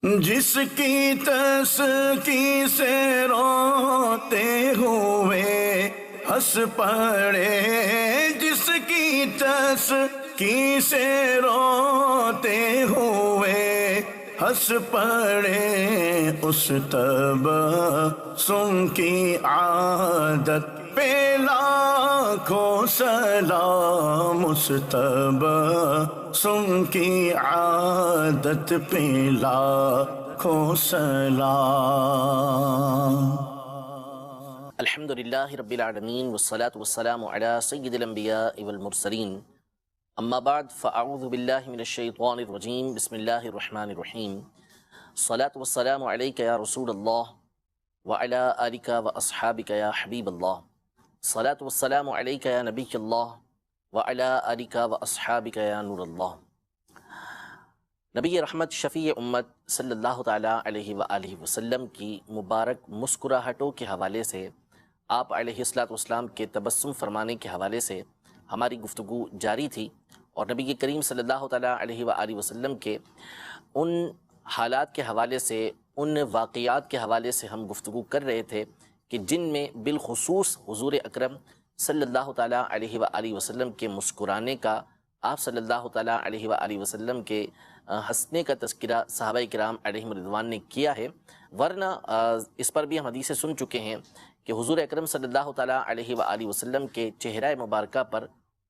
جس کی تسکی سے روتے ہوئے ہنس پڑے، جس کی تسکی سے روتے ہوئے ہنس پڑے، اس تبسم کی عادت پہ لاکھوں سلام، اس تبسم کی عادت پہ لاکھوں سلام۔ الحمدللہ رب العالمین والصلاة والسلام علی سید الانبیاء والمرسلین، اما بعد فاعوذ باللہ من الشیطان الرجیم، بسم اللہ الرحمن الرحیم۔ الصلاة والسلام علیک یا رسول اللہ وعلی آلک واصحابک یا حبیب اللہ، الصلاة والسلام علیک یا نبی اللہ وعلی آلک واصحابک یا نور اللہ۔ نبی رحمت شفیع امت صلی اللہ تعالیٰ علیہ وآلہ وسلم کی مبارک مسکراہٹوں کے حوالے سے، آپ علیہ السلام کے تبسم فرمانے کے حوالے سے ہماری گفتگو جاری تھی، اور نبی کریم صلی اللہ تعالیٰ علیہ وآلہ وسلم کے ان حالات کے حوالے سے، ان واقعات کے حوالے سے ہم گفتگو کر رہے تھے کہ جن میں بالخصوص حضور اکرم صلی اللہ تعالیٰ علیہ وآلہ وسلم کے مسکرانے کا، آپ صلی اللہ تعالیٰ علیہ وآلہ وسلم کے ہنسنے کا تذکرہ صحابہ کرام علیہم رضوان نے کیا ہے، ورنہ اس پر بھی ہم حدیثیں سن چکے ہیں کہ حضور اکرم صلی اللہ تعالیٰ علیہ وآلہ وسلم کے چہرہ مبارکہ پر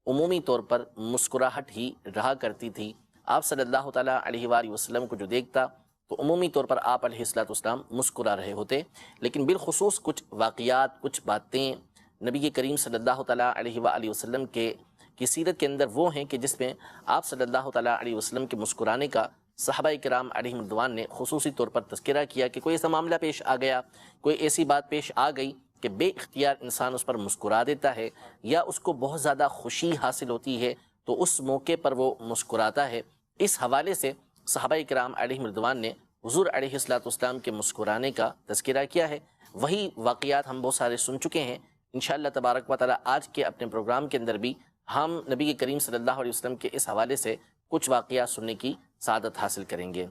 عمومی طور پر مسکراہٹ ہی رہا کرتی تھی۔ آپ صلی اللہ تعالیٰ علیہ وآلہ وسلم کو جو دیکھتا تو عمومی طور پر آپ علیہ السلام مسکرا رہے ہوتے، لیکن بالخصوص کچھ واقعات، کچھ باتیں نبی کریم صلی اللہ تعالیٰ علیہ وآلہ وسلم کی سیرت کے اندر وہ ہیں کہ جس میں آپ صلی اللہ تعالیٰ علیہ وسلم کے مسکرانے کا صحابہ کرام علیہم رضوان نے خصوصی طور پر تذکرہ کیا کہ کوئی ایسا معاملہ پیش آ گیا، کوئی ایسی بات پیش آ گئی کہ بے اختیار انسان اس پر مسکرا دیتا ہے، یا اس کو بہت زیادہ خوشی حاصل ہوتی ہے تو اس موقع پر وہ مسکراتا ہے۔ اس حوالے سے صحابہ کرام علیہم رضوان نے حضور علیہ السلام کے مسکرانے کا تذکرہ کیا ہے۔ وہی واقعات ہم بہت سارے سن چکے ہیں۔ انشاءاللہ تبارک و تعالیٰ آج کے اپنے پروگرام کے اندر بھی ہم نبی کریم صلی اللہ علیہ وسلم کے اس حوالے سے کچھ واقعات سننے کی سعادت حاصل کریں گے۔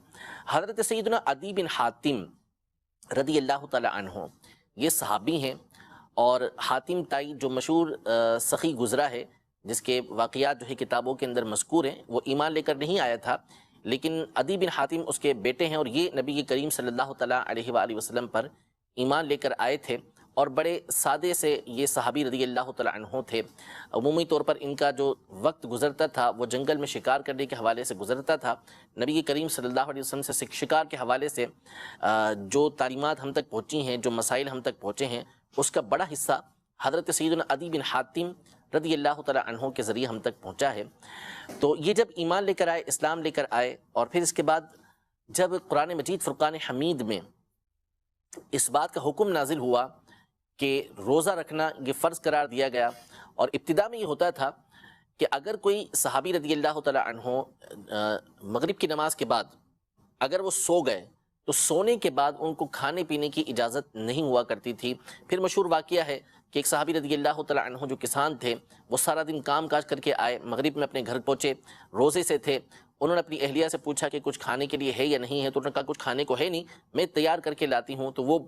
حضرت سیدنا عدی بن حاتم رضی اللہ تعالیٰ عنہ، یہ صحابی ہیں، اور حاتم تائی جو مشہور سخی گزرا ہے، جس کے واقعات جو ہے کتابوں کے اندر مذکور ہیں، وہ ایمان لے کر نہیں آیا تھا، لیکن عدی بن حاتم اس کے بیٹے ہیں، اور یہ نبی کریم صلی اللہ تعالیٰ علیہ وآلہ وسلم پر ایمان لے کر آئے تھے، اور بڑے سادے سے یہ صحابی رضی اللہ تعالیٰ عنہ تھے۔ عمومی طور پر ان کا جو وقت گزرتا تھا وہ جنگل میں شکار کرنے کے حوالے سے گزرتا تھا۔ نبی کریم صلی اللہ علیہ وسلم سے شکار کے حوالے سے جو تعلیمات ہم تک پہنچی ہیں، جو مسائل ہم تک پہنچے ہیں، اس کا بڑا حصہ حضرت سیدنا عدی بن حاتم رضی اللہ تعالیٰ عنہ کے ذریعے ہم تک پہنچا ہے۔ تو یہ جب ایمان لے کر آئے، اسلام لے کر آئے، اور پھر اس کے بعد جب قرآن مجید فرقان حمید میں اس بات کا حکم نازل ہوا کہ روزہ رکھنا یہ فرض قرار دیا گیا، اور ابتدا میں یہ ہوتا تھا کہ اگر کوئی صحابی رضی اللہ تعالیٰ عنہ مغرب کی نماز کے بعد اگر وہ سو گئے تو سونے کے بعد ان کو کھانے پینے کی اجازت نہیں ہوا کرتی تھی۔ پھر مشہور واقعہ ہے کہ ایک صحابی رضی اللہ تعالیٰ عنہ جو کسان تھے، وہ سارا دن کام کاج کر کے آئے، مغرب میں اپنے گھر پہنچے، روزے سے تھے، انہوں نے اپنی اہلیہ سے پوچھا کہ کچھ کھانے کے لیے ہے یا نہیں ہے، تو انہوں نے کہا کچھ کھانے کو ہے نہیں، میں تیار کر کے لاتی ہوں۔ تو وہ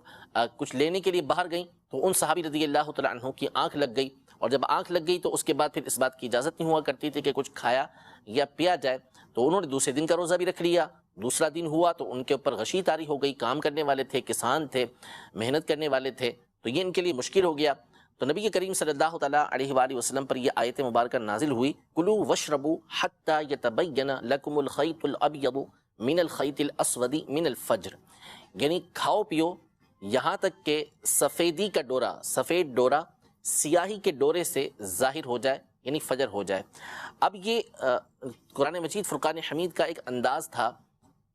کچھ لینے کے لیے باہر گئیں تو ان صحابی رضی اللہ تعالیٰ عنہ کی آنکھ لگ گئی، اور جب آنکھ لگ گئی تو اس کے بعد پھر اس بات کی اجازت نہیں ہوا کرتی تھی کہ کچھ کھایا یا پیا جائے، تو انہوں نے دوسرے دن کا روزہ بھی رکھ لیا۔ دوسرا دن ہوا تو ان کے اوپر غشی طاری ہو گئی، کام کرنے والے تھے، کسان تھے، محنت کرنے والے تھے، تو یہ ان کے لیے مشکل ہو گیا۔ تو نبی کریم صلی اللہ تعالیٰ علیہ وآلہ وسلم پر یہ آیت مبارکہ نازل ہوئی، کلوا واشربوا حتی یتبین لکم الخیط الابیض من الخیط الاسود من الفجر، یعنی کھاؤ پیو یہاں تک کہ سفیدی کا ڈورا، سفید ڈورا سیاہی کے ڈورے سے ظاہر ہو جائے، یعنی فجر ہو جائے۔ اب یہ قرآن مجید فرقان حمید کا ایک انداز تھا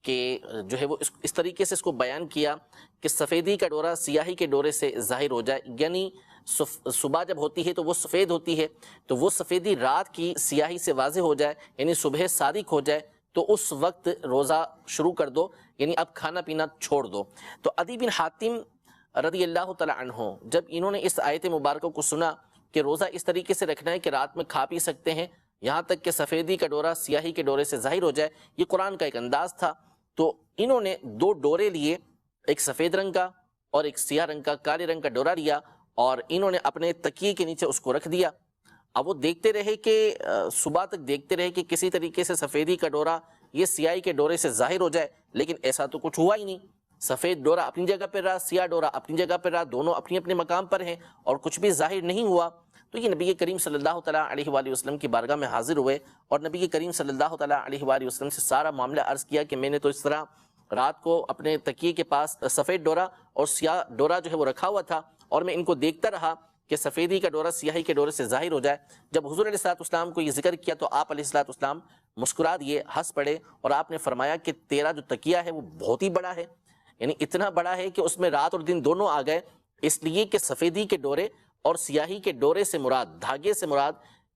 کہ جو ہے وہ اس طریقے سے اس کو بیان کیا کہ سفیدی کا ڈورا سیاہی کے ڈورے سے ظاہر ہو جائے، یعنی صبح جب ہوتی ہے تو وہ سفید ہوتی ہے، تو وہ سفیدی رات کی سیاہی سے واضح ہو جائے، یعنی صبح صادق ہو جائے، تو اس وقت روزہ شروع کر دو، یعنی اب کھانا پینا چھوڑ دو۔ تو عدی بن حاتم رضی اللہ تعالیٰ عنہ جب انہوں نے اس آیت مبارکہ کو سنا کہ روزہ اس طریقے سے رکھنا ہے کہ رات میں کھا پی سکتے ہیں یہاں تک کہ سفیدی کا ڈورا سیاہی کے ڈورے سے ظاہر ہو جائے، یہ قرآن کا ایک انداز تھا، تو انہوں نے دو ڈورے لیے، ایک سفید رنگ کا اور ایک سیاہ رنگ کا، کالے رنگ کا ڈورا لیا، اور انہوں نے اپنے تکیے کے نیچے اس کو رکھ دیا۔ اب وہ دیکھتے رہے کہ صبح تک دیکھتے رہے کہ کسی طریقے سے سفیدی کا ڈورا یہ سیاہی کے ڈورے سے ظاہر ہو جائے، لیکن ایسا تو کچھ ہوا ہی نہیں۔ سفید ڈورا اپنی جگہ پہ رہا، سیاہ ڈورا اپنی جگہ پہ رہا، دونوں اپنے اپنے مقام پر ہیں اور کچھ بھی ظاہر نہیں ہوا۔ تو یہ نبی کریم صلی اللہ تعالیٰ علیہ وآلہ وسلم کی بارگاہ میں حاضر ہوئے اور نبی کریم صلی اللہ تعالیٰ علیہ وآلہ وسلم سے سارا معاملہ عرض کیا کہ میں نے تو اس طرح رات کو اپنے تکیے کے پاس سفید ڈورا اور سیاہ ڈورا جو ہے وہ رکھا ہوا تھا، اور میں ان کو دیکھتا رہا کہ سفیدی کا ڈورا سیاہی کے ڈورے سے ظاہر ہو جائے۔ جب حضور علیہ الصلوۃ والسلام کو یہ ذکر کیا تو آپ علیہ الصلوۃ والسلام مسکرا دیے، ہنس پڑے، اور آپ نے فرمایا کہ تیرا جو تکیہ ہے وہ بہت ہی بڑا ہے، یعنی اتنا بڑا ہے کہ اس میں رات اور دن دونوں آ گئے، اس لیے کہ سفیدی کے ڈورے اور سیاہی کے ڈورے سے مراد، دھاگے سے مراد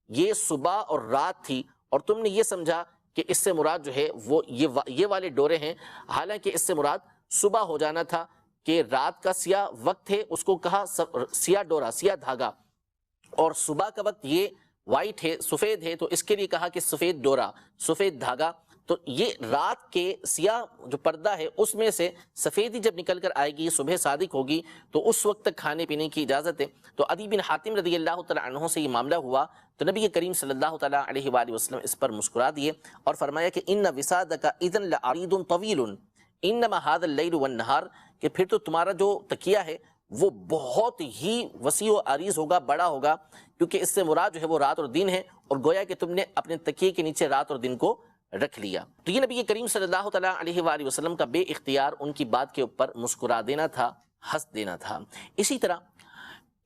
یہ صبح اور رات تھی، اور تم نے یہ سمجھا کہ اس سے مراد جو ہے وہ یہ والے ڈورے ہیں، حالانکہ اس سے مراد صبح ہو جانا تھا کہ رات کا سیاہ وقت ہے اس کو کہا سیاہ ڈورا، سیاہ دھاگا، اور صبح کا وقت یہ وائٹ ہے، سفید ہے، تو اس کے لیے کہا کہ سفید ڈورا، سفید دھاگا۔ تو یہ رات کے سیاہ جو پردہ ہے اس میں سے سفیدی جب نکل کر آئے گی، صبح صادق ہوگی، تو اس وقت تک کھانے پینے کی اجازت ہے۔ تو عدی بن حاتم رضی اللہ تعالیٰ عنہ سے یہ معاملہ ہوا تو نبی کریم صلی اللہ تعالیٰ علیہ وآلہ وسلم اس پر مسکرا دیے اور فرمایا کہ ان وسادک اذن لعریض طویل انما هذا الليل والنهار، کہ پھر تو تمہارا جو تکیہ ہے وہ بہت ہی وسیع و عریض ہوگا، بڑا ہوگا، کیونکہ اس سے مراد جو ہے وہ رات اور دن ہے، اور گویا کہ تم نے اپنے تکیے کے نیچے رات اور دن کو رکھ لیا۔ تو یہ نبی کریم صلی اللہ تعالیٰ علیہ وآلہ وسلم کا بے اختیار ان کی بات کے اوپر مسکرا دینا تھا، ہنس دینا تھا۔ اسی طرح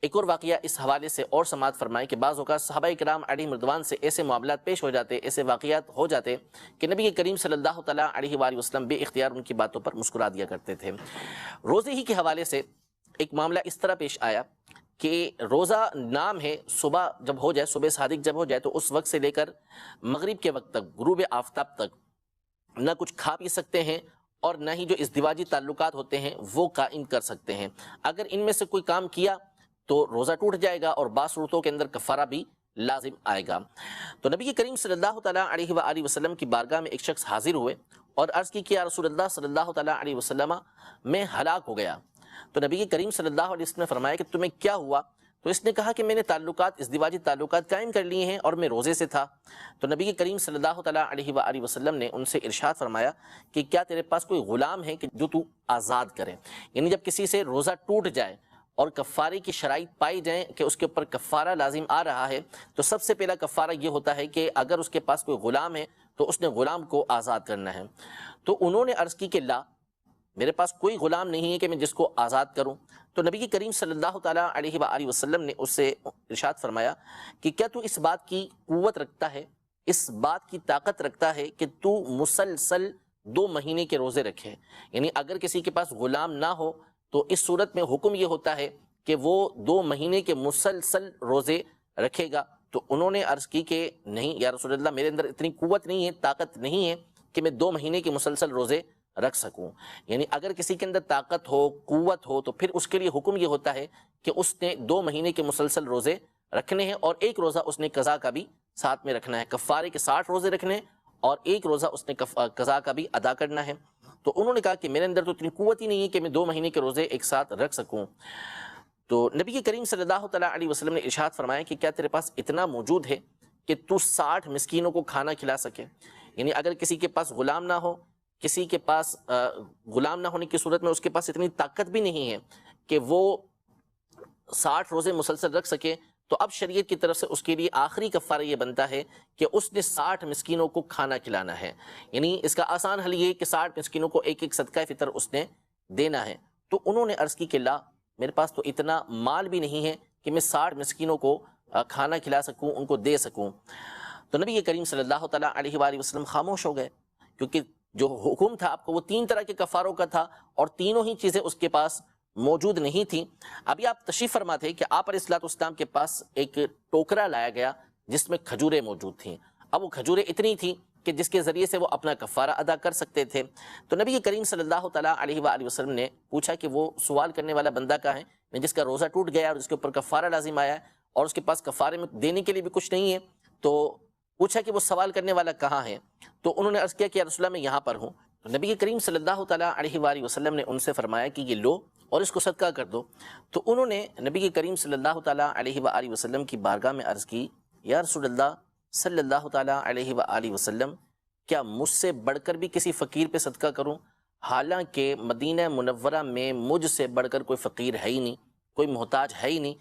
ایک اور واقعہ اس حوالے سے اور سماعت فرمائے کہ بعض اوقات صحابہ کرام علیہم رضوان سے ایسے معاملات پیش ہو جاتے، ایسے واقعات ہو جاتے کہ نبی کریم صلی اللہ تعالیٰ علیہ وآلہ وسلم بے اختیار ان کی باتوں پر مسکرا دیا کرتے تھے۔ روزے ہی کے حوالے سے ایک معاملہ اس طرح پیش آیا کہ روزہ نام ہے، صبح جب ہو جائے، صبح صادق جب ہو جائے تو اس وقت سے لے کر مغرب کے وقت تک، غروب آفتاب تک نہ کچھ کھا پی سکتے ہیں اور نہ ہی جو ازدواجی تعلقات ہوتے ہیں وہ قائم کر سکتے ہیں۔ اگر ان میں سے کوئی کام کیا تو روزہ ٹوٹ جائے گا اور بعض صورتوں کے اندر کفارہ بھی لازم آئے گا۔ تو نبی کریم صلی اللہ تعالیٰ علیہ وآلہ وسلم کی بارگاہ میں ایک شخص حاضر ہوئے اور عرض کی کہ یا رسول اللہ صلی اللہ تعالیٰ علیہ وسلم میں ہلاک ہو گیا۔ تو نبی کریم صلی اللہ علیہ وسلم نے فرمایا کہ تمہیں کیا ہوا؟ تو اس نے کہا کہ میں نے تعلقات، ازدواجی تعلقات قائم کر لیے ہیں اور میں روزے سے تھا۔ تو نبی کریم صلی اللہ تعالیٰ علیہ وآلہ وسلم نے ان سے ارشاد فرمایا کہ کیا تیرے پاس کوئی غلام ہے کہ جو تو آزاد کرے؟ یعنی جب کسی سے روزہ ٹوٹ جائے اور کفارے کی شرائط پائی جائیں کہ اس کے اوپر کفارہ لازم آ رہا ہے، تو سب سے پہلا کفارہ یہ ہوتا ہے کہ اگر اس کے پاس کوئی غلام ہے تو اس نے غلام کو آزاد کرنا ہے۔ تو انہوں نے عرض کی کہ لا، میرے پاس کوئی غلام نہیں ہے کہ میں جس کو آزاد کروں۔ تو نبی کریم صلی اللہ تعالیٰ علیہ وآلہ وسلم نے اس سے ارشاد فرمایا کہ کیا تو اس بات کی قوت رکھتا ہے، اس بات کی طاقت رکھتا ہے کہ تو مسلسل 2 مہینے کے روزے رکھے؟ یعنی اگر کسی کے پاس غلام نہ ہو تو اس صورت میں حکم یہ ہوتا ہے کہ وہ 2 مہینے کے مسلسل روزے رکھے گا۔ تو انہوں نے عرض کی کہ نہیں یا رسول اللہ، میرے اندر اتنی قوت نہیں ہے، طاقت نہیں ہے کہ میں 2 مہینے کے مسلسل روزے رکھ سکوں۔ یعنی اگر کسی کے اندر طاقت ہو، قوت ہو، تو پھر اس کے لیے حکم یہ ہوتا ہے کہ اس نے 2 مہینے کے مسلسل روزے رکھنے ہیں، اور ایک روزہ اس نے قضا کا بھی ساتھ میں رکھنا ہے۔ کفارے کے 60 روزے رکھنے ہیں اور ایک روزہ اس نے قضا کا بھی ادا کرنا ہے۔ تو انہوں نے کہا کہ میرے اندر تو اتنی قوت ہی نہیں ہے کہ میں 2 مہینے کے روزے ایک ساتھ رکھ سکوں۔ تو نبی کریم صلی اللہ تعالیٰ علیہ وسلم نے ارشاد فرمایا کہ کیا تیرے پاس اتنا موجود ہے کہ تو 60 مسکینوں کو کھانا کھلا سکے؟ یعنی اگر کسی کے پاس غلام نہ ہو، کسی کے پاس غلام نہ ہونے کی صورت میں اس کے پاس اتنی طاقت بھی نہیں ہے کہ وہ 60 روزے مسلسل رکھ سکے، تو اب شریعت کی طرف سے اس کے لیے آخری کفارہ یہ بنتا ہے کہ اس نے 60 مسکینوں کو کھانا کھلانا ہے۔ یعنی اس کا آسان حل یہ کہ 60 مسکینوں کو ایک صدقہ فطر اس نے دینا ہے۔ تو انہوں نے عرض کی کہ لا، میرے پاس تو اتنا مال بھی نہیں ہے کہ میں 60 مسکینوں کو کھانا کھلا سکوں، ان کو دے سکوں۔ تو نبی کریم صلی اللہ تعالیٰ علیہ وآلہ وسلم خاموش ہو گئے، کیونکہ جو حکم تھا آپ کو وہ 3 طرح کے کفاروں کا تھا اور تینوں ہی چیزیں اس کے پاس موجود نہیں تھیں۔ ابھی آپ تشریف فرما تھے کہ آپ علیہ الصلوۃ والسلام کے پاس ایک ٹوکرا لایا گیا جس میں کھجوریں موجود تھیں۔ اب وہ کھجوریں اتنی تھیں کہ جس کے ذریعے سے وہ اپنا کفارہ ادا کر سکتے تھے۔ تو نبی کریم صلی اللہ تعالیٰ علیہ وآلہ وسلم نے پوچھا کہ وہ سوال کرنے والا بندہ کہاں ہے، جس کا روزہ ٹوٹ گیا اور جس کے اوپر کفارہ لازم آیا ہے اور اس کے پاس کفارے میں دینے کے لیے بھی کچھ نہیں ہے؟ تو پوچھا کہ وہ سوال کرنے والا کہاں ہے؟ تو انہوں نے عرض کیا کہ یا رسول اللہ میں یہاں پر ہوں۔ تو نبی کریم صلی اللہ تعالیٰ علیہ وآلہ وسلم نے ان سے فرمایا کہ یہ لو اور اس کو صدقہ کر دو۔ تو انہوں نے نبی کریم صلی اللہ تعالیٰ علیہ وآلہ وسلم کی بارگاہ میں عرض کی، یا رسول اللہ صلی اللہ تعالیٰ علیہ وآلہ وسلم، کیا مجھ سے بڑھ کر بھی کسی فقیر پہ صدقہ کروں؟ حالانکہ مدینہ منورہ میں مجھ سے بڑھ کر کوئی فقیر ہے ہی نہیں، کوئی محتاج ہے ہی نہیں،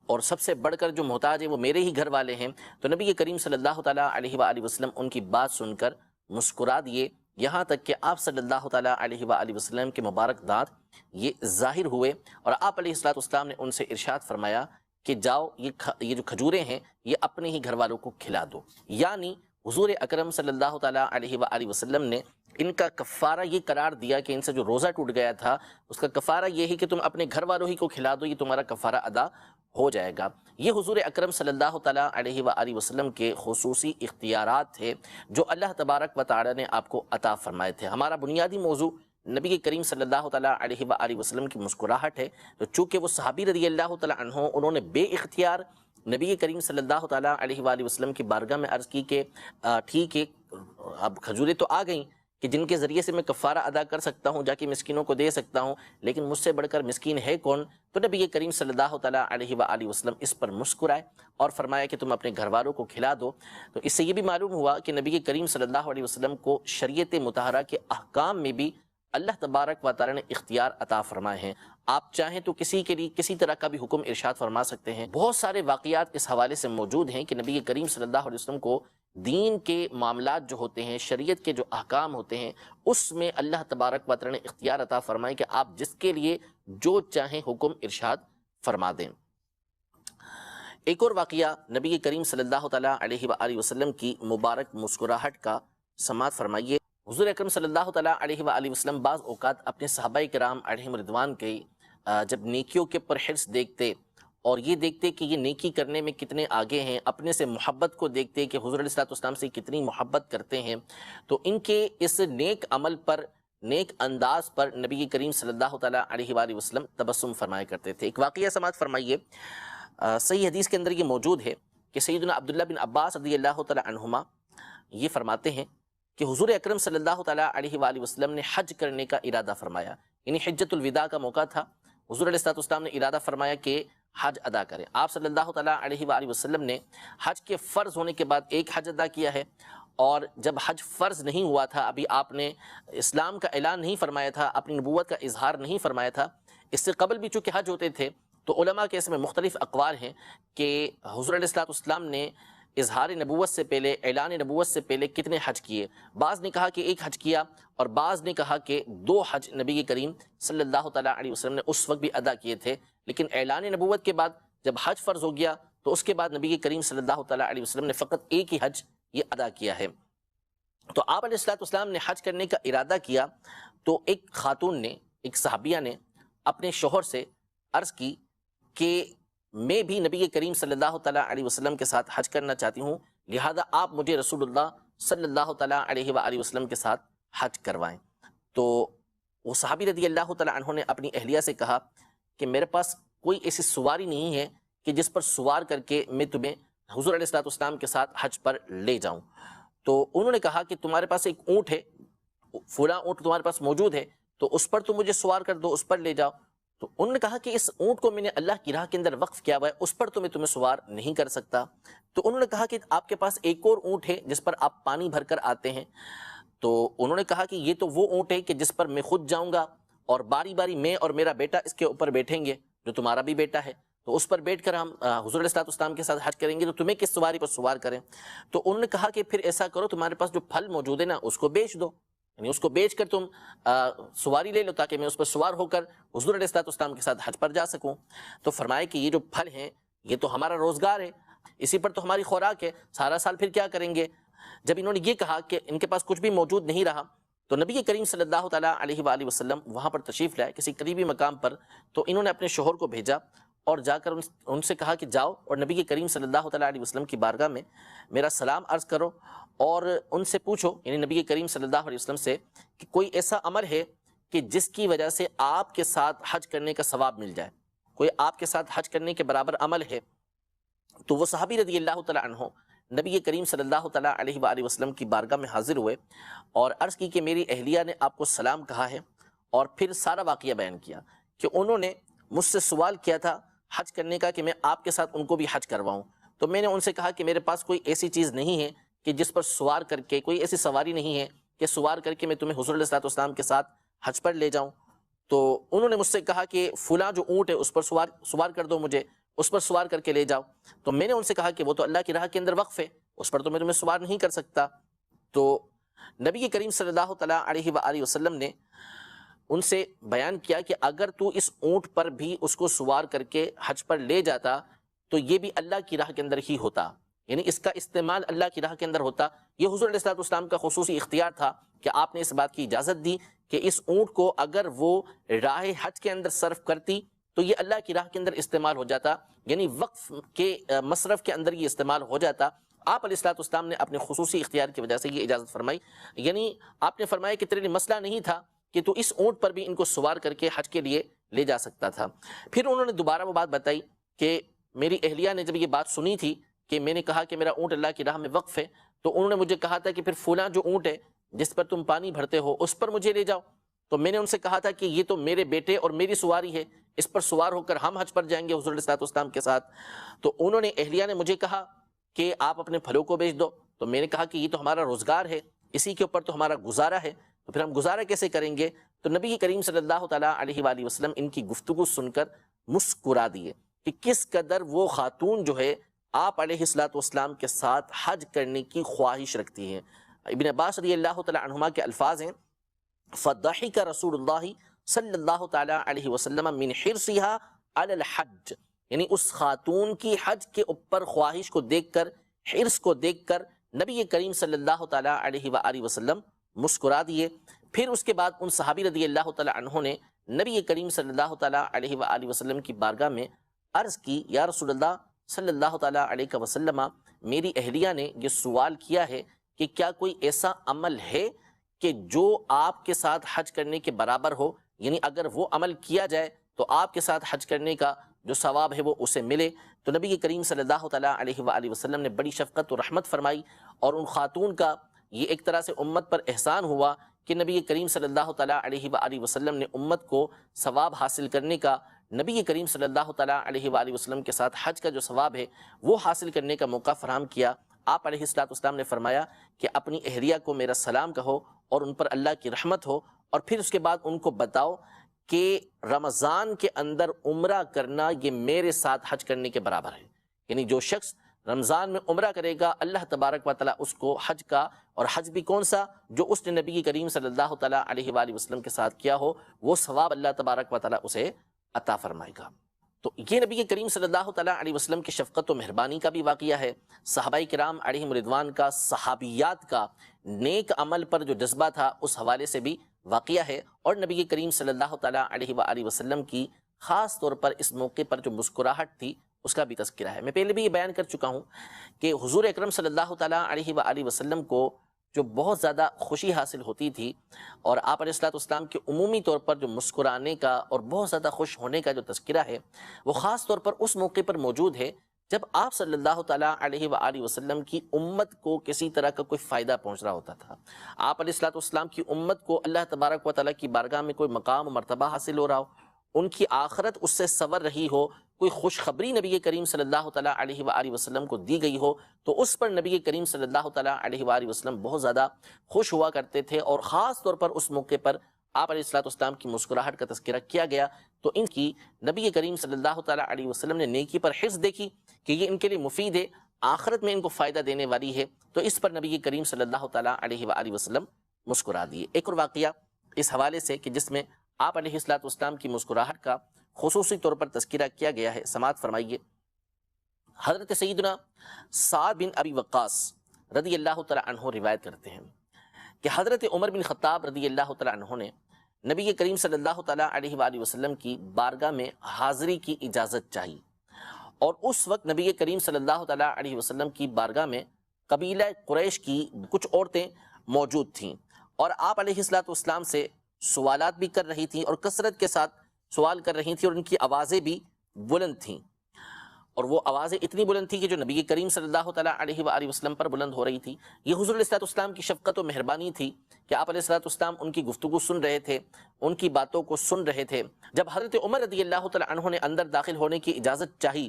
اور سب سے بڑھ کر جو محتاج ہے وہ میرے ہی گھر والے ہیں۔ تو نبی کریم صلی اللہ تعالیٰ علیہ وآلہ وسلم ان کی بات سن کر مسکرا دیے، یہاں تک کہ آپ صلی اللہ تعالیٰ علیہ وآلہ وسلم کے مبارک دانت یہ ظاہر ہوئے، اور آپ علیہ السلام نے ان سے ارشاد فرمایا کہ جاؤ یہ جو کھجوریں ہیں یہ اپنے ہی گھر والوں کو کھلا دو۔ یعنی حضور اکرم صلی اللہ تعالیٰ علیہ وآلہ وسلم نے ان کا کفارہ یہ قرار دیا کہ ان سے جو روزہ ٹوٹ گیا تھا اس کا کفارہ یہ ہے کہ تم اپنے گھر والوں ہی کو کھلا دو، یہ تمہارا کفارہ ادا ہو جائے گا۔ یہ حضور اکرم صلی اللہ تعالیٰ علیہ وآلہ وسلم کے خصوصی اختیارات تھے جو اللہ تبارک و تعالیٰ نے آپ کو عطا فرمائے تھے۔ ہمارا بنیادی موضوع نبی کریم صلی اللہ تعالیٰ علیہ وآلہ وسلم کی مسکراہٹ ہے، تو چونکہ وہ صحابی رضی اللہ تعالیٰ عنہ انہوں نے بے اختیار نبی کریم صلی اللہ تعالیٰ علیہ وآلہ وسلم کی بارگاہ میں عرض کی کہ ٹھیک ہے اب کھجوریں تو آ گئیں کہ جن کے ذریعے سے میں کفارہ ادا کر سکتا ہوں، جا کے مسکینوں کو دے سکتا ہوں، لیکن مجھ سے بڑھ کر مسکین ہے کون؟ تو نبی کریم صلی اللہ تعالیٰ علیہ وآلہ وسلم اس پر مسکرائے اور فرمایا کہ تم اپنے گھر والوں کو کھلا دو۔ تو اس سے یہ بھی معلوم ہوا کہ نبی کریم صلی اللہ علیہ وسلم کو شریعت مطہرہ کے احکام میں بھی اللہ تبارک و تعالیٰ نے اختیار عطا فرمائے ہیں۔ آپ چاہیں تو کسی کے لیے کسی طرح کا بھی حکم ارشاد فرما سکتے ہیں۔ بہت سارے واقعات اس حوالے سے موجود ہیں کہ نبی کریم صلی اللہ علیہ وسلم کو دین کے معاملات جو ہوتے ہیں، شریعت کے جو احکام ہوتے ہیں، اس میں اللہ تبارک و تعالیٰ نے اختیار عطا فرمائے کہ آپ جس کے لیے جو چاہیں حکم ارشاد فرما دیں۔ ایک اور واقعہ نبی کریم صلی اللہ تعالیٰ علیہ وآلہ وسلم کی مبارک مسکراہٹ کا سماعت فرمائیے۔ حضور اکرم صلی اللہ تعالیٰ علیہ وآلہ وسلم بعض اوقات اپنے صحابہ کرام علیہم رضوان کے جب نیکیوں کے پر حرص دیکھتے اور یہ دیکھتے کہ یہ نیکی کرنے میں کتنے آگے ہیں، اپنے سے محبت کو دیکھتے کہ حضور علیہ السلام سے کتنی محبت کرتے ہیں، تو ان کے اس نیک عمل پر، نیک انداز پر نبی کریم صلی اللہ تعالیٰ علیہ وآلہ وسلم تبسم فرمایا کرتے تھے۔ ایک واقعہ سماعت فرمائیے، صحیح حدیث کے اندر یہ موجود ہے کہ سیدنا عبداللہ بن عباس رضی اللہ تعالیٰ عنہما یہ فرماتے ہیں کہ حضور اکرم صلی اللہ تعالیٰ علیہ وآلہ وسلم نے حج کرنے کا ارادہ فرمایا، یعنی حجۃ الوداع کا موقع تھا۔ حضور علیہ السلام نے ارادہ فرمایا کہ حج ادا کریں۔ آپ صلی اللہ تعالیٰ علیہ وآلہ وسلم نے حج کے فرض ہونے کے بعد ایک حج ادا کیا ہے، اور جب حج فرض نہیں ہوا تھا، ابھی آپ نے اسلام کا اعلان نہیں فرمایا تھا، اپنی نبوت کا اظہار نہیں فرمایا تھا، اس سے قبل بھی چونکہ حج ہوتے تھے، تو علماء کے اس میں مختلف اقوال ہیں کہ حضور علیہ السلام نے اظہار نبوت سے پہلے، اعلان نبوت سے پہلے کتنے حج کیے۔ بعض نے کہا کہ ایک حج کیا، اور بعض نے کہا کہ 2 حج نبی کریم صلی اللہ تعالیٰ علیہ وسلم نے اس وقت بھی ادا کیے تھے، لیکن اعلان نبوت کے بعد جب حج فرض ہو گیا تو اس کے بعد نبی کریم صلی اللہ تعالیٰ علیہ وسلم نے فقط ایک ہی حج یہ ادا کیا ہے۔ تو آپ علیہ السلام نے حج کرنے کا ارادہ کیا، تو ایک خاتون نے، ایک صحابیہ نے اپنے شوہر سے عرض کی کہ میں بھی نبی کریم صلی اللہ تعالیٰ علیہ وسلم کے ساتھ حج کرنا چاہتی ہوں، لہذا آپ مجھے رسول اللہ صلی اللہ تعالیٰ علیہ وآلہ وسلم کے ساتھ حج کروائیں۔ تو وہ صحابی رضی اللہ تعالیٰ عنہ نے اپنی اہلیہ سے کہا کہ میرے پاس کوئی ایسی سواری نہیں ہے کہ جس پر سوار کر کے میں تمہیں حضور علیہ السلام کے ساتھ حج پر لے جاؤں۔ تو انہوں نے کہا کہ تمہارے پاس ایک اونٹ ہے، فلاں اونٹ تمہارے پاس موجود ہے، تو اس پر تم مجھے سوار کر دو، اس پر لے جاؤ۔ تو انہوں نے کہا کہ اس اونٹ کو میں نے اللہ کی راہ کے اندر وقف کیا ہوا ہے، اس پر تو میں تمہیں سوار نہیں کر سکتا۔ تو انہوں نے کہا کہ آپ کے پاس ایک اور اونٹ ہے جس پر آپ پانی بھر کر آتے ہیں۔ تو انہوں نے کہا کہ یہ تو وہ اونٹ ہے کہ جس پر میں خود جاؤں گا، اور باری باری میں اور میرا بیٹا اس کے اوپر بیٹھیں گے، جو تمہارا بھی بیٹا ہے، تو اس پر بیٹھ کر ہم حضور علیہ السلام کے ساتھ حج کریں گے، تو تمہیں کس سواری پر سوار کریں؟ تو انہوں نے کہا کہ پھر ایسا کرو، تمہارے پاس جو پھل موجود ہے نا اس کو بیچ دو، یعنی اس کو بیچ کر تم سواری لے لو تاکہ میں اس پر سوار ہو کر حضور علیہ السلام کے ساتھ حج پر جا سکوں۔ تو فرمایا کہ یہ جو پھل ہیں یہ تو ہمارا روزگار ہے، اسی پر تو ہماری خوراک ہے، سارا سال پھر کیا کریں گے؟ جب انہوں نے یہ کہا کہ ان کے پاس کچھ بھی موجود نہیں رہا، تو نبی کریم صلی اللہ تعالیٰ علیہ وآلہ وسلم وہاں پر تشریف لائے کسی قریبی مقام پر، تو انہوں نے اپنے شوہر کو بھیجا اور جا کر ان سے کہا کہ جاؤ اور نبی کریم صلی اللہ تعالیٰ علیہ وسلم کی بارگاہ میں میرا سلام عرض کرو، اور ان سے پوچھو، یعنی نبی کریم صلی اللہ علیہ وسلم سے، کہ کوئی ایسا عمل ہے کہ جس کی وجہ سے آپ کے ساتھ حج کرنے کا ثواب مل جائے، کوئی آپ کے ساتھ حج کرنے کے برابر عمل ہے؟ تو وہ صحابی رضی اللہ تعالیٰ عنہ نبی کریم صلی اللہ تعالیٰ علیہ وآلہ وسلم کی بارگاہ میں حاضر ہوئے اور عرض کی کہ میری اہلیہ نے آپ کو سلام کہا ہے، اور پھر سارا واقعہ بیان کیا کہ انہوں نے مجھ سے سوال کیا تھا حج کرنے کا کہ میں آپ کے ساتھ ان کو بھی حج کرواؤں، تو میں نے ان سے کہا کہ میرے پاس کوئی ایسی چیز نہیں ہے کہ جس پر سوار کر کے، کوئی ایسی سواری نہیں ہے کہ سوار کر کے میں تمہیں حضور علیہ الصلوۃ والسلام کے ساتھ حج پر لے جاؤں۔ تو انہوں نے مجھ سے کہا کہ فلاں جو اونٹ ہے اس پر سوار کر دو، مجھے اس پر سوار کر کے لے جاؤ۔ تو میں نے ان سے کہا کہ وہ تو اللہ کی راہ کے اندر وقف ہے، اس پر تو میں تمہیں سوار نہیں کر سکتا۔ تو نبی کریم صلی اللہ تعالیٰ علیہ وآلہ وسلم نے ان سے بیان کیا کہ اگر تو اس اونٹ پر بھی اس کو سوار کر کے حج پر لے جاتا تو یہ بھی اللہ کی راہ کے اندر ہی ہوتا، یعنی اس کا استعمال اللہ کی راہ کے اندر ہوتا۔ یہ حضور علیہ الصلوۃ والسلام کا خصوصی اختیار تھا کہ آپ نے اس بات کی اجازت دی کہ اس اونٹ کو اگر وہ راہ حج کے اندر صرف کرتی تو یہ اللہ کی راہ کے اندر استعمال ہو جاتا، یعنی وقف کے مصرف کے اندر یہ استعمال ہو جاتا۔ آپ علیہ الصلوۃ والسلام نے اپنے خصوصی اختیار کی وجہ سے یہ اجازت فرمائی، یعنی آپ نے فرمایا کہ تیرے لیے مسئلہ نہیں تھا کہ تو اس اونٹ پر بھی ان کو سوار کر کے حج کے لیے لے جا سکتا تھا۔ پھر انہوں نے دوبارہ وہ بات بتائی کہ میری اہلیہ نے جب یہ بات سنی تھی کہ میں نے کہا کہ میرا اونٹ اللہ کی راہ میں وقف ہے، تو انہوں نے مجھے کہا تھا کہ پھر فلاں جو اونٹ ہے جس پر تم پانی بھرتے ہو اس پر مجھے لے جاؤ۔ تو میں نے ان سے کہا تھا کہ یہ تو میرے بیٹے اور میری سواری ہے، اس پر سوار ہو کر ہم حج پر جائیں گے حضور علیہ الصلوۃ والسلام کے ساتھ۔ تو انہوں نے اہلیہ نے مجھے کہا کہ آپ اپنے پھلوں کو بیچ دو، تو میں نے کہا کہ یہ تو ہمارا روزگار ہے، اسی کے اوپر تو ہمارا گزارا ہے، تو پھر ہم گزارا کیسے کریں گے؟ تو نبی کریم صلی اللہ تعالیٰ علیہ وآلہ وسلم ان کی گفتگو سن کر مسکرا دیے کہ کس قدر وہ خاتون جو ہے آپ علیہ الصلوۃ والسلام کے ساتھ حج کرنے کی خواہش رکھتی ہیں۔ ابن عباس رضی اللہ تعالیٰ عنہما کے الفاظ ہیں فضحک رسول اللہ صلی اللہ تعالیٰ علیہ وسلم من حرصها علی الحج، یعنی اس خاتون کی حج کے اوپر خواہش کو دیکھ کر، حرص کو دیکھ کر نبی کریم صلی اللہ تعالیٰ علیہ وآلہ وسلم مسکرا دیے۔ پھر اس کے بعد ان صحابی رضی اللہ تعالیٰ عنہ نے نبی کریم صلی اللہ تعالیٰ علیہ وآلہ وسلم کی بارگاہ میں عرض کی یا رسول اللہ صلی اللہ تعالیٰ علیہ وسلم، میری اہلیہ نے یہ سوال کیا ہے کہ کیا کوئی ایسا عمل ہے کہ جو آپ کے ساتھ حج کرنے کے برابر ہو، یعنی اگر وہ عمل کیا جائے تو آپ کے ساتھ حج کرنے کا جو ثواب ہے وہ اسے ملے؟ تو نبی کریم صلی اللہ تعالیٰ علیہ وآلہ وسلم نے بڑی شفقت و رحمت فرمائی، اور ان خاتون کا یہ ایک طرح سے امت پر احسان ہوا کہ نبی کریم صلی اللہ تعالیٰ علیہ وآلہ وسلم نے امت کو ثواب حاصل کرنے کا، نبی کریم صلی اللہ تعالیٰ علیہ وآلہ وسلم کے ساتھ حج کا جو ثواب ہے وہ حاصل کرنے کا موقع فراہم کیا۔ آپ علیہ الصلوۃ والسلام نے فرمایا کہ اپنی اہلیہ کو میرا سلام کہو اور ان پر اللہ کی رحمت ہو، اور پھر اس کے بعد ان کو بتاؤ کہ رمضان کے اندر عمرہ کرنا یہ میرے ساتھ حج کرنے کے برابر ہے، یعنی جو شخص رمضان میں عمرہ کرے گا اللہ تبارک و تعالیٰ اس کو حج کا، اور حج بھی کون سا؟ جو اس نے نبی کریم صلی اللہ تعالیٰ علیہ وآلہ وسلم کے ساتھ کیا ہو، وہ ثواب اللہ تبارک و تعالیٰ اسے عطا فرمائے گا۔ تو یہ نبی کریم صلی اللہ تعالیٰ علیہ وسلم کی شفقت و مہربانی کا بھی واقعہ ہے، صحابہ کرام علیہم رضوان کا، صحابیات کا نیک عمل پر جو جذبہ تھا اس حوالے سے بھی واقعہ ہے، اور نبی کریم صلی اللہ تعالیٰ علیہ وآلہ وسلم کی خاص طور پر اس موقع پر جو مسکراہٹ تھی اس کا بھی تذکرہ ہے۔ میں پہلے بھی یہ بیان کر چکا ہوں کہ حضور اکرم صلی اللہ تعالیٰ علیہ وآلہ وسلم کو جو بہت زیادہ خوشی حاصل ہوتی تھی، اور آپ علیہ الصلوۃ والسلام کے عمومی طور پر جو مسکرانے کا اور بہت زیادہ خوش ہونے کا جو تذکرہ ہے وہ خاص طور پر اس موقع پر موجود ہے جب آپ صلی اللہ تعالیٰ علیہ وآلہ وسلم کی امت کو کسی طرح کا کوئی فائدہ پہنچ رہا ہوتا تھا، آپ علیہ الصلوۃ والسلام کی امت کو اللہ تبارک و تعالیٰ کی بارگاہ میں کوئی مقام و مرتبہ حاصل ہو رہا ہو، ان کی آخرت اس سے سنور رہی ہو، کوئی خوشخبری نبی کریم صلی اللہ تعالیٰ علیہ وآلہ وسلم کو دی گئی ہو، تو اس پر نبی کریم صلی اللہ تعالیٰ علیہ وآلہ وسلم بہت زیادہ خوش ہوا کرتے تھے، اور خاص طور پر اس موقع پر آپ علیہ الصلوۃ والسلام کی مسکراہٹ کا تذکرہ کیا گیا تو ان کی نبی کریم صلی اللہ تعالیٰ علیہ وسلم نے نیکی پر حرص دیکھی کہ یہ ان کے لیے مفید ہے، آخرت میں ان کو فائدہ دینے والی ہے، تو اس پر نبی کریم صلی اللہ تعالیٰ علیہ وآلہ وسلم مسکرا دیے۔ ایک اور واقعہ اس حوالے سے کہ جس میں آپ علیہ الصلوۃ والسلام کی مسکراہٹ کا خصوصی طور پر تذکرہ کیا گیا ہے، سماعت فرمائیے۔ حضرت سیدنا سعد بن ابی وقاص رضی اللہ تعالیٰ عنہ روایت کرتے ہیں کہ حضرت عمر بن خطاب رضی اللہ تعالیٰ عنہ نے نبی کریم صلی اللہ تعالیٰ علیہ وآلہ وسلم کی بارگاہ میں حاضری کی اجازت چاہی، اور اس وقت نبی کریم صلی اللہ تعالیٰ علیہ وسلم کی بارگاہ میں قبیلہ قریش کی کچھ عورتیں موجود تھیں، اور آپ علیہ الصلوۃ والسلام سے سوالات بھی کر رہی تھیں اور کثرت کے ساتھ سوال کر رہی تھیں، اور ان کی آوازیں بھی بلند تھیں، اور وہ آوازیں اتنی بلند تھی کہ جو نبی کریم صلی اللہ تعالیٰ علیہ وآلہ وسلم پر بلند ہو رہی تھی۔ یہ حضور علیہ الصلوۃ والسلام کی شفقت و مہربانی تھی کہ آپ علیہ الصلوۃ والسلام ان کی گفتگو سن رہے تھے، ان کی باتوں کو سن رہے تھے۔ جب حضرت عمر رضی اللہ تعالیٰ عنہ نے اندر داخل ہونے کی اجازت چاہی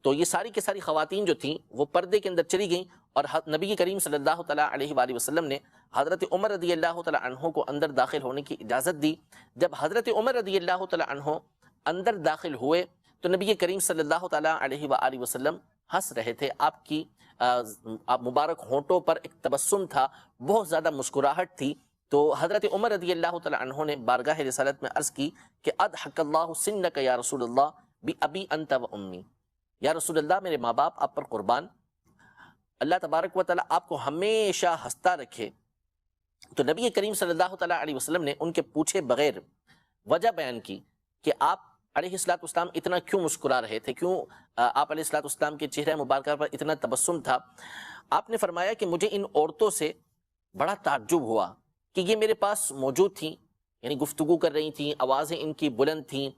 تو یہ ساری کی ساری خواتین جو تھیں وہ پردے کے اندر چلی گئیں، اور نبی کریم صلی اللہ تعالیٰ علیہ وآلہ وسلم نے حضرت عمر رضی اللہ تعالیٰ عنہ کو اندر داخل ہونے کی اجازت دی۔ جب حضرت عمر رضی اللہ تعالیٰ عنہ اندر داخل ہوئے تو نبی کریم صلی اللہ تعالیٰ علیہ وآلہ وسلم ہنس رہے تھے۔ آپ کی مبارک ہونٹوں پر ایک تبسم تھا، بہت زیادہ مسکراہٹ تھی۔ تو حضرت عمر رضی اللہ تعالیٰ عنہ نے بارگاہ رسالت میں عرض کی کہ اضحک اللہ سنک یا رسول اللہ بی انت و امی، یا رسول اللہ میرے ماں باپ آپ پر قربان، اللہ تبارک و تعالیٰ آپ کو ہمیشہ ہنستا رکھے۔ تو نبی کریم صلی اللہ تعالیٰ علیہ وسلم نے ان کے پوچھے بغیر وجہ بیان کی کہ آپ علیہ الصلوۃ والسلام اتنا کیوں مسکرا رہے تھے، کیوں آپ علیہ الصلوۃ والسلام کے چہرہ مبارکہ پر اتنا تبسم تھا۔ آپ نے فرمایا کہ مجھے ان عورتوں سے بڑا تعجب ہوا کہ یہ میرے پاس موجود تھیں، یعنی گفتگو کر رہی تھیں، آوازیں ان کی بلند تھیں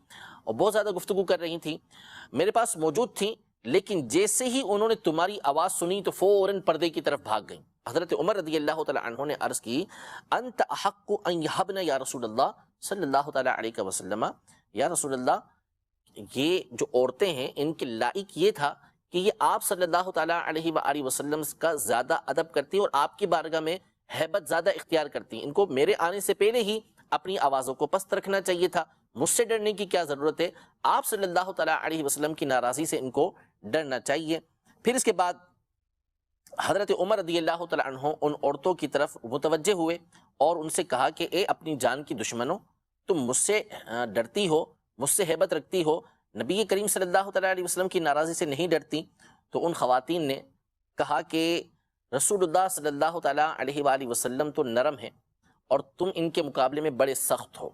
اور بہت زیادہ گفتگو کر رہی تھیں، میرے پاس موجود تھیں، لیکن جیسے ہی انہوں نے تمہاری آواز سنی تو فوراً پردے کی طرف بھاگ گئیں۔ حضرت عمر رضی اللہ تعالیٰ عنہ نے عرض کی انت احق ان یہبن یا رسول اللہ صلی اللہ تعالیٰ علیہ وسلم، یا رسول اللہ یہ جو عورتیں ہیں ان کے لائق یہ تھا کہ یہ آپ صلی اللہ تعالیٰ علیہ وآلہ وسلم کا زیادہ ادب کرتی اور آپ کی بارگاہ میں ہیبت زیادہ اختیار کرتی، ان کو میرے آنے سے پہلے ہی اپنی آوازوں کو پست رکھنا چاہیے تھا، مجھ سے ڈرنے کی کیا ضرورت ہے، آپ صلی اللہ تعالیٰ علیہ وسلم کی ناراضی سے ان کو ڈرنا چاہیے۔ پھر اس کے بعد حضرت عمر رضی اللہ تعالیٰ عنہ ان عورتوں کی طرف متوجہ ہوئے اور ان سے کہا کہ اے اپنی جان کی دشمنوں، تم مجھ سے ڈرتی ہو، مجھ سے ہیبت رکھتی ہو، نبی کریم صلی اللہ تعالیٰ علیہ وسلم کی ناراضی سے نہیں ڈرتی۔ تو ان خواتین نے کہا کہ رسول اللہ صلی اللہ تعالیٰ علیہ وآلہ وسلم تو نرم ہیں اور تم ان کے مقابلے میں بڑے سخت ہو۔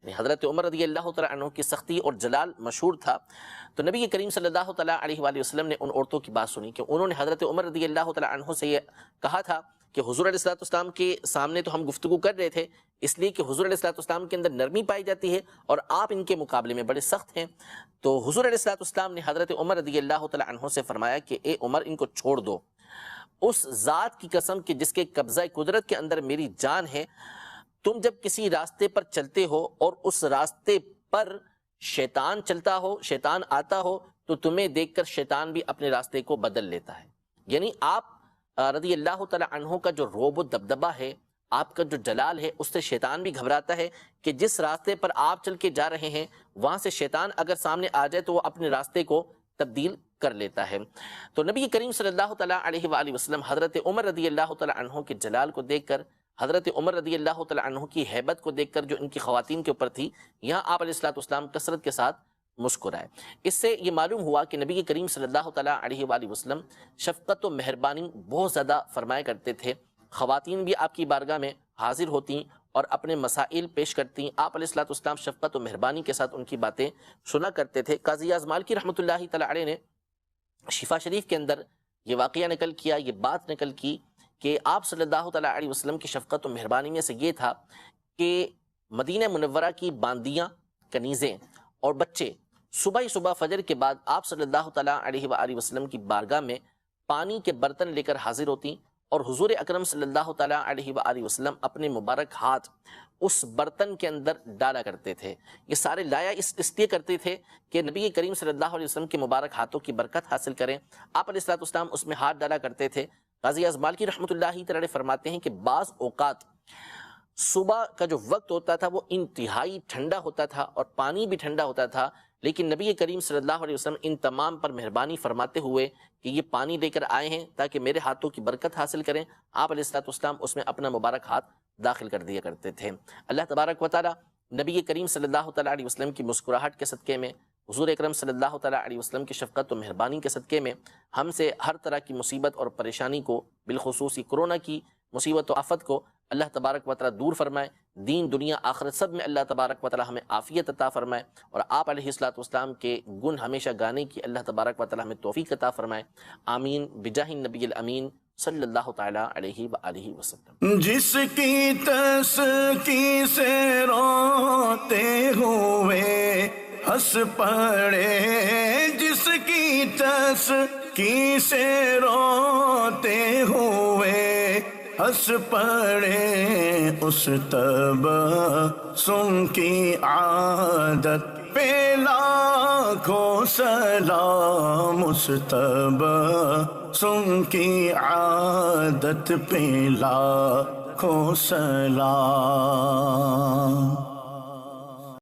حضرت عمر رضی اللہ تعالیٰ عنہ کی سختی اور جلال مشہور تھا۔ تو نبی کریم صلی اللہ تعالیٰ علیہ وآلہ وسلم نے ان عورتوں کی بات سنی کہ انہوں نے حضرت عمر رضی اللہ تعالیٰ عنہ سے یہ کہا تھا کہ حضور علیہ الصلوۃ والسلام کے سامنے تو ہم گفتگو کر رہے تھے اس لیے کہ حضور علیہ الصلوۃ والسلام کے اندر نرمی پائی جاتی ہے اور آپ ان کے مقابلے میں بڑے سخت ہیں۔ تو حضور علیہ الصلوۃ والسلام نے حضرت عمر رضی اللہ تعالیٰ عنہ سے فرمایا کہ اے عمر ان کو چھوڑ دو، اس ذات کی قسم کہ جس کے قبضہ قدرت کے اندر میری جان ہے، تم جب کسی راستے پر چلتے ہو اور اس راستے پر شیطان چلتا ہو، شیطان آتا ہو، تو تمہیں دیکھ کر شیطان بھی اپنے راستے کو بدل لیتا ہے۔ یعنی آپ رضی اللہ تعالیٰ عنہ کا جو رعب و دبدبہ ہے، آپ کا جو جلال ہے، اس سے شیطان بھی گھبراتا ہے کہ جس راستے پر آپ چل کے جا رہے ہیں وہاں سے شیطان اگر سامنے آ جائے تو وہ اپنے راستے کو تبدیل کر لیتا ہے۔ تو نبی کریم صلی اللہ تعالیٰ علیہ وآلہ وسلم حضرت عمر رضی اللہ تعالیٰ عنہ کے جلال کو دیکھ کر، حضرت عمر رضی اللہ تعالیٰ عنہ کی ہیبت کو دیکھ کر جو ان کی خواتین کے اوپر تھی، یہاں آپ علیہ الصلوۃ والسلام کثرت کے ساتھ مسکرائے۔ اس سے یہ معلوم ہوا کہ نبی کریم صلی اللہ تعالیٰ علیہ وآلہ وسلم شفقت و مہربانی بہت زیادہ فرمایا کرتے تھے۔ خواتین بھی آپ کی بارگاہ میں حاضر ہوتیں اور اپنے مسائل پیش کرتیں، آپ علیہ الصلوۃ والسلام شفقت و مہربانی کے ساتھ ان کی باتیں سنا کرتے تھے۔ قاضی اعظم مالکی رحمۃ اللہ تعالیٰ علیہ نے شفا شریف کے اندر یہ واقعہ نقل کیا، یہ بات نقل کی کہ آپ صلی اللہ تعالیٰ علیہ وسلم کی شفقت و مہربانی میں سے یہ تھا کہ مدینہ منورہ کی باندیاں، کنیزیں اور بچے صبح ہی صبح فجر کے بعد آپ صلی اللہ تعالیٰ علیہ وآلہ وسلم کی بارگاہ میں پانی کے برتن لے کر حاضر ہوتی اور حضور اکرم صلی اللہ تعالیٰ علیہ وآلہ وسلم اپنے مبارک ہاتھ اس برتن کے اندر ڈالا کرتے تھے۔ یہ سارے لایا اس لیے کرتے تھے کہ نبی کریم صلی اللہ علیہ وسلم کے مبارک ہاتھوں کی برکت حاصل کریں۔ آپ علیہ الصلوۃ والسلام اس میں ہاتھ ڈالا کرتے تھے۔ قاضی اعظم مالکی رحمۃ اللہ تعالیٰ فرماتے ہیں کہ بعض اوقات صبح کا جو وقت ہوتا تھا وہ انتہائی ٹھنڈا ہوتا تھا اور پانی بھی ٹھنڈا ہوتا تھا، لیکن نبی کریم صلی اللہ علیہ وسلم ان تمام پر مہربانی فرماتے ہوئے کہ یہ پانی لے کر آئے ہیں تاکہ میرے ہاتھوں کی برکت حاصل کریں، آپ علیہ الصلوۃ والسلام اس میں اپنا مبارک ہاتھ داخل کر دیا کرتے تھے۔ اللہ تبارک و تعالیٰ نبی کریم صلی اللہ تعالیٰ علیہ وسلم کی مسکراہٹ کے صدقے میں، حضور اکرم صلی اللہ تعالیٰ علیہ وسلم کی شفقت و مہربانی کے صدقے میں ہم سے ہر طرح کی مصیبت اور پریشانی کو، بالخصوص کرونا کی مصیبت و آفت کو اللہ تبارک و تعالیٰ دور فرمائے، دین دنیا آخرت سب میں اللہ تبارک و تعالیٰ ہمیں عافیت عطا فرمائے، اور آپ علیہ الصلوۃ والسلام کے گن ہمیشہ گانے کی اللہ تبارک و تعالیٰ ہمیں توفیق عطا فرمائے۔ آمین بجاہ النبی الامین صلی اللہ تعالیٰ علیہ وآلہ وسلم۔ جس کی تسکی سے روتے ہوئے ہنس پڑے جس کی تسکی سے روتے ہوئے، ہنس پڑے اس تبسم کی عادت پہ لاکھوں سلام، اس تبسم کی عادت پہ لاکھوں سلام۔